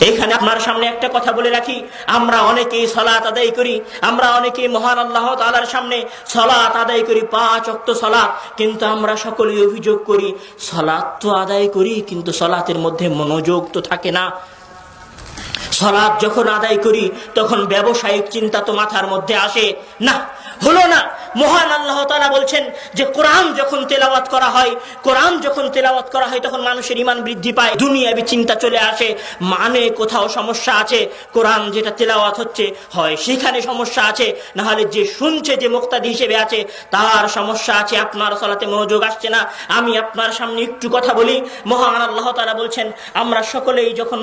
এখানে আপনার সামনে একটা কথা বলে রাখি, আমরা অনেকেই সালাত আদায় করি, আমরা অনেকেই মহান আল্লাহ তাআলার সামনে সালাত আদায় করি, 5 ওয়াক্ত সালাত, কিন্তু আমরা সকলেই অভিযোগ করি সালাত তো আদায় করি কিন্তু সালাতের মধ্যে মনোযোগ তো থাকে না। সালাত যখন আদায় করি তখন ব্যবসায়িক চিন্তা তো মাথার মধ্যে আসে না, হলো না। মহান আল্লাহ তাআলা বলছেন যে কোরআন যখন তেলাওয়াত করা হয়, কোরআন যখন তেলাওয়াত করা হয় তখন মানুষের ঈমান বৃদ্ধি পায়, দুনিয়াবি চিন্তা চলে আসে, মানে কোথাও সমস্যা আছে, কোরআন যেটা তেলাওয়াত হচ্ছে হয় সেখানে সমস্যা আছে, না হলে যে শুনছে যে মুক্তাদি হিসেবে আছে তার সমস্যা আছে, আপনার সালাতে মনোযোগ আসছে না। আমি আপনার সামনে একটু কথা বলি, মহান আল্লাহ তাআলা বলছেন আমরা সকলেই যখন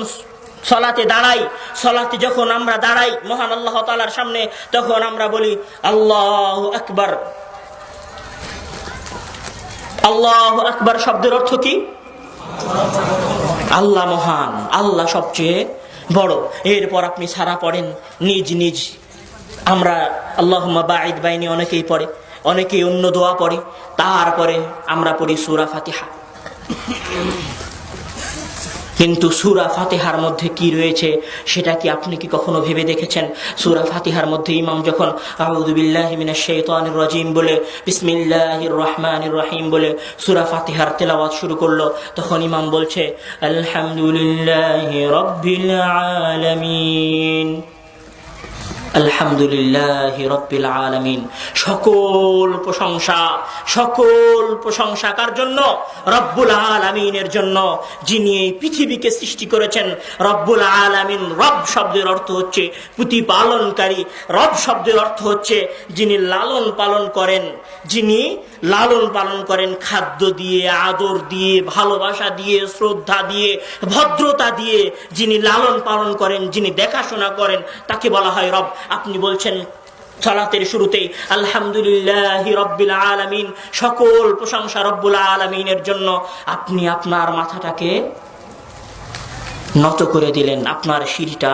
সালাতে দাঁড়াই, সালাতে যখন আমরা দাঁড়াই মহান আল্লাহ তাআলার সামনে, তখন আমরা বলি আল্লাহু আকবার। আল্লাহু আকবার শব্দের অর্থ কি? আল্লাহ মহান, আল্লাহ সবচেয়ে বড়। এরপর আপনি সারা পড়েন নিজ নিজ, আমরা আল্লাহুম্মা বাঈদ বাইনি অনেকেই পড়ে, অনেকেই অন্য দোয়া পড়ে, তারপরে আমরা পড়ি সূরা ফাতিহা। কিন্তু সূরা ফাতিহার মধ্যে কি রয়েছে সেটা কি আপনি কি কখনো ভেবে দেখেছেন? সূরা ফাতিহার মধ্যে ইমাম যখন আউযু বিল্লাহি মিনাশ শাইতানির রাজিম বলে বিসমিল্লাহির রহমানির রহিম বলে সূরা ফাতিহার তেলাওয়াত শুরু করলো, তখন ইমাম বলছে আলহামদুলিল্লাহি রাব্বিল আলামিন, আলহামদুলিল্লাহি রাব্বিল আলামিন। সকল প্রশংসা কার জন্য? রব্বুল আলামিনের জন্য, যিনি এই পৃথিবীকে সৃষ্টি করেছেন। রব্বুল আলামিন, রব শব্দের অর্থ হচ্ছে প্রতিপালনকারী, রব শব্দের অর্থ হচ্ছে যিনি লালন পালন করেন, যিনি লালন পালন করেন খাদ্য দিয়ে, আদর দিয়ে, ভালোবাসা দিয়ে, শ্রদ্ধা দিয়ে, ভদ্রতা দিয়ে, যিনি লালন পালন করেন, যিনি দেখাশোনা করেন, তাকে বলা হয় রব। আপনি বলছেন সালাতের শুরুতেই আলহামদুলিল্লাহি রাব্বিল আলামিন, সকল প্রশংসা রব্বুল আলামিনের জন্য। আপনি আপনার মাথাটাকে নত করে দিলেন, আপনার শিরটা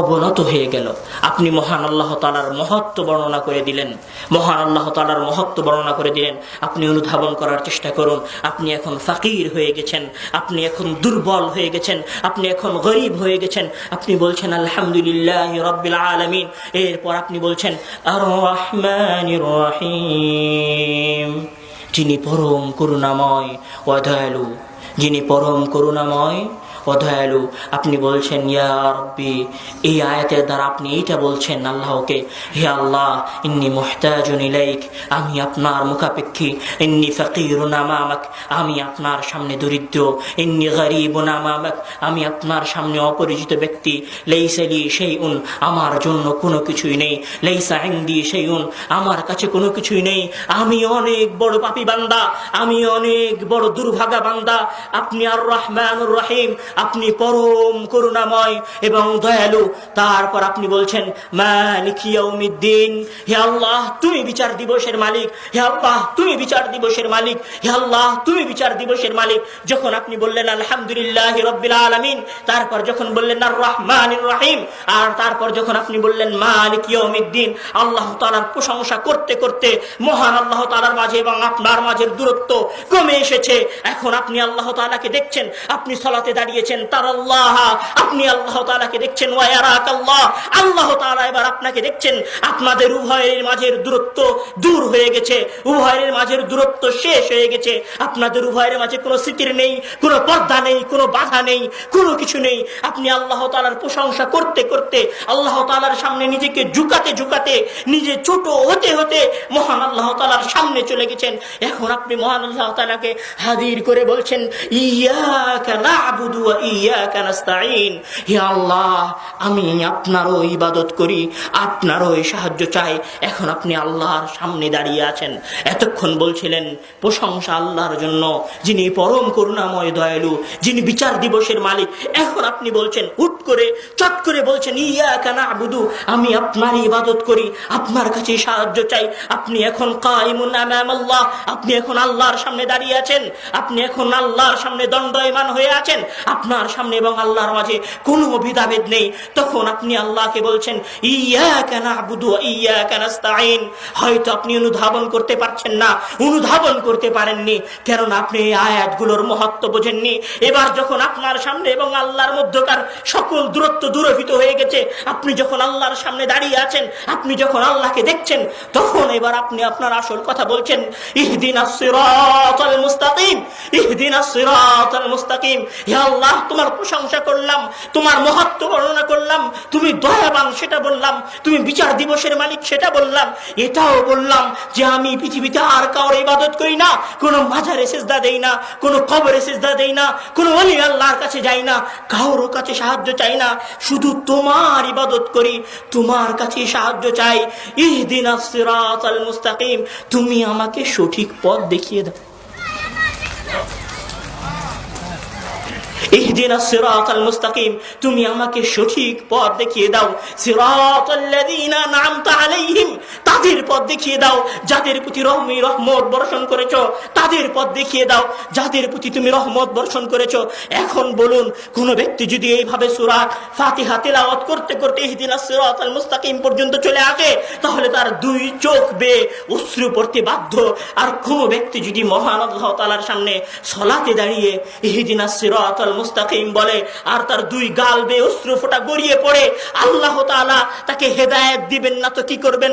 অবনত হয়ে গেল, আপনি মহান আল্লাহ তাআলার মহত্ব বর্ণনা করে দিলেন, মহান আল্লাহ তাআলার মহত্ব বর্ণনা করে দিলেন। আপনি অনুধাবন করার চেষ্টা করুন, আপনি এখন ফাকির হয়ে গেছেন, আপনি এখন দুর্বল হয়ে গেছেন, আপনি এখন গরীব হয়ে গেছেন। আপনি বলছেন আলহামদুলিল্লাহি রাব্বিল আলামিন, এরপর আপনি বলছেন আর রহমানির রহিম, যিনি পরম করুণাময় ও দয়ালু, যিনি পরম করুণাময় ও দয়ালু। আপনি বলছেন ইয়া রাব্বি, এই আয়াতের দ্বারা আপনি এইটা বলছেন আল্লাহকে, হে আল্লাহ ইন্নী মুহতাজুন ইলাইক, আমি আপনার মুখাপেক্ষী, ইন্নী ফাকিরুন আমামাক, আমি আপনার সামনে দরিদ্র, ইন্নী গরীবুন আমামাক, আমি আপনার সামনে অপরিচিত ব্যক্তি, লাইসা লি শাইউন, আমার জন্য কোনো কিছুই নেই, লাইসা ইনদি শাইউন, আমার কাছে কোনো কিছুই নেই, আমি অনেক বড় পাপী বান্দা, আমি অনেক বড় দুর্ভাগা বান্দা। আপনি আর রহমানুর রহিম, আপনি পরম করুণাময় এবং দয়ালু। তারপর আপনি বলছেন মালিক ইয়াউমিদ্দিন, হে আল্লাহ তুমি বিচার দিবসের মালিক, হে আল্লাহ তুমি বিচার দিবসের মালিক, হে আল্লাহ তুমি বিচার দিবসের মালিক। যখন আপনি বললেন আলহামদুলিল্লাহি রাব্বিল আলামিন, তারপর যখন বললেন আর রহমানির রহিম, আর তারপর যখন আপনি বললেন মালিক ইয়াউমিদ্দিন, আল্লাহ তাআলার প্রশংসা করতে করতে মহান আল্লাহ তাআলার মাঝে এবং আপনার মাঝের দূরত্ব কমে এসেছে। এখন আপনি আল্লাহ তাআলাকে দেখছেন, আপনি সালাতে দাঁড়িয়েছেন, তারাল্লাহ, আপনি আল্লাহ তাআলাকে দেখছেন, ওয়া ইয়ারাকাল্লাহ, আল্লাহ তাআলা এবার আপনাকে দেখছেন। আপনাদের উভয়ের মাঝের দূরত্ব দূর হয়ে গেছে, উভয়ের মাঝের দূরত্ব শেষ হয়ে গেছে, আপনাদের উভয়ের মাঝে কোনো স্মৃতির নেই, কোনো পর্দা নেই, কোনো বাধা নেই, কোনো কিছু নেই। আপনি আল্লাহ তাআলার প্রশংসা করতে করতে, আল্লাহ তাআলার সামনে নিজেকে ঝুঁকাতে ঝুঁকাতে, নিজে ছোট হতে হতে মহান আল্লাহ তাআলার সামনে চলে গেছেন। এখন আপনি মহান আল্লাহ তাআলাকে হাজির করে বলছেন ইয়াকা না'বুদু ওয়া ইয়াকা নাস্তাঈন, হে আল্লাহ আমি আপনারও ইবাদত করি, আপনারও সাহায্য চাই। এখন আপনি আল্লাহর সামনে দাঁড়িয়ে আছেন, এতক্ষণ বলছিলেন প্রশংসা আল্লাহর জন্য, যিনি পরম করুণাময় দয়ালু, যিনি বিচার দিবসের মালিক। এখন আপনি বলছেন হুট করে চট করে বলছেন ইয়াকা না'বুদু, আমি আপনার ইবাদত করি, আপনার কাছে সাহায্য চাই। আপনি এখন কাইমুন আমাম আল্লাহ, আপনি এখন আল্লাহর সামনে দাঁড়িয়ে আছেন, আপনি এখন আল্লাহ আল্লাহর সামনে দণ্ডায়মান হয়ে আছেন, আপনার সামনে এবং আল্লাহর মাঝে কোনো ভেদাভেদ নেই, তখন আপনি আল্লাহকে বলছেন ইয়্যাকা না'বুদু ওয়া ইয়্যাকা নাস্তাঈন। হয়তো আপনি অনুধাবন করতে পারছেন না, অনুধাবন করতে পারেননি, কারণ আপনি এই আয়াতগুলোর মহত্ব বোঝেননি। এবার যখন আপনার সামনে এবং আল্লাহর মধ্যকার সকল দূরত্ব দূরীভূত হয়ে গেছে, আপনি যখন আল্লাহর সামনে দাঁড়িয়ে আছেন, আপনি যখন আল্লাহকে দেখছেন, তখন এবার আপনি আপনার আসল কথা বলছেন ইহদিনাস সিরাতাল মুস্তাকিম, ইহদিনাস সিরাতাল মুস্তাকিম। হে আল্লাহ, তোমার প্রশংসা করলাম, তোমার মহত্ব বর্ণনা করলাম, তুমি দয়াবান সেটা বললাম, তুমি বিচার দিবসের মালিক সেটা বললাম, এটাও বললাম যে আমি পৃথিবীতে আর কাউর ইবাদত করি না, কোনো মাজারে সিজদা দেই না, কোনো কবরে সিজদা দেই না, কোনো ওলি আল্লাহর কাছে যাই না, কারোর কাছে সাহায্য চাই না, শুধু তোমার ইবাদত করি, তোমার কাছে সাহায্য চাই। ইহদিনাস সিরাতাল মুস্তাকিম, তুমি আমাকে সঠিক পথ দেখিয়ে দাও। ইহদিনাস সিরাতাল মুস্তাকিম, তুমি আমাকে সঠিক পথ দেখিয়ে দাও। সিরাতাল্লাযীনা আন'আমতা আলাইহিম, তাদের পথ দেখিয়ে দাও যাদের প্রতি রহমত বর্ষণ করেছো, তাদের পথ দেখিয়ে দাও যাদের প্রতি তুমি রহমত বর্ষণ করেছো। এখন বলুন, কোন ব্যক্তি যদি এইভাবে সূরা ফাতিহা তেলাওয়াত করতে করতে ইহদিনাস সিরাতাল মুস্তাকিম পর্যন্ত চলে আসে, তাহলে তার দুই চোখ বেয়ে অশ্রু পড়তে বাধ্য। আর কোন ব্যক্তি যদি মহান আল্লাহ তাআলার সামনে সালাতে দাঁড়িয়ে ইহদিনাস সিরাতাল মুস্তাকিম বলে, আর তার দুই গাল বেয়ে অশ্রু ফোঁটা গড়িয়ে পড়ে, আল্লাহ তাআলা তাকে হেদায়েত দিবেন না তো কি করবেন?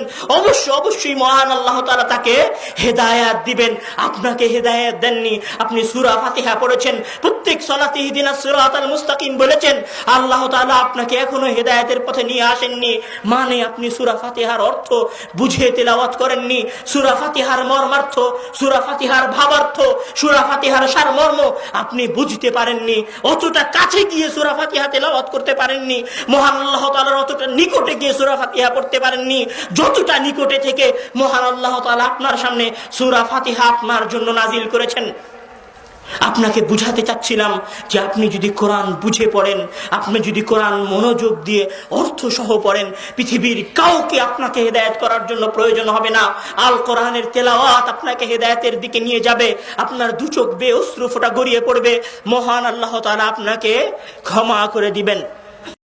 অবশ্যই মহান আল্লাহ তাআলা তাকে হেদায়েত দিবেন। আপনাকে হেদায়েত দেননি, আপনি সূরা ফাতিহা পড়েছেন, প্রত্যেক সালাতে ইহদিনাস সিরাতাল মুস্তাকিম বলেছেন, আল্লাহ তাআলা আপনাকে এখনো হেদায়েতের পথে নিয়ে আসেননি, মানে আপনি সূরা ফাতিহার অর্থ বুঝে তেলাওয়াত করেননি, সূরা ফাতিহার মর্মার্থ, সূরা ফাতিহার ভাবার্থ, সূরা ফাতিহার সারমর্ম আপনি বুঝতে পারেননি, অতটা কাছে গিয়ে সূরা ফাতিহা তেলাওয়াত করতে পারেননি, মহান আল্লাহ তাআলার অতটা নিকটে গিয়ে সূরা ফাতিহা পড়তে পারেননি, যতটা নিকটে থেকে মহান আল্লাহ তাআলা আপনার সামনে সূরা ফাতিহা আপনার জন্য নাজিল করেছেন। আপনাকে বুঝাতে চাচ্ছিলাম যে আপনি যদি কোরআন বুঝে পড়েন, আপনি যদি কোরআন মনোযোগ দিয়ে অর্থ সহ পড়েন, পৃথিবীর কাউকে আপনাকে হেদায়েত করার জন্য প্রয়োজন হবে না। আল কোরআনের তেলাওয়াত আপনাকে হেদায়েতের দিকে নিয়ে যাবে, আপনার দু চোখ বেয়ে অশ্রু ফোঁটা গড়িয়ে পড়বে, মহান আল্লাহ তাআলা আপনাকে ক্ষমা করে দিবেন।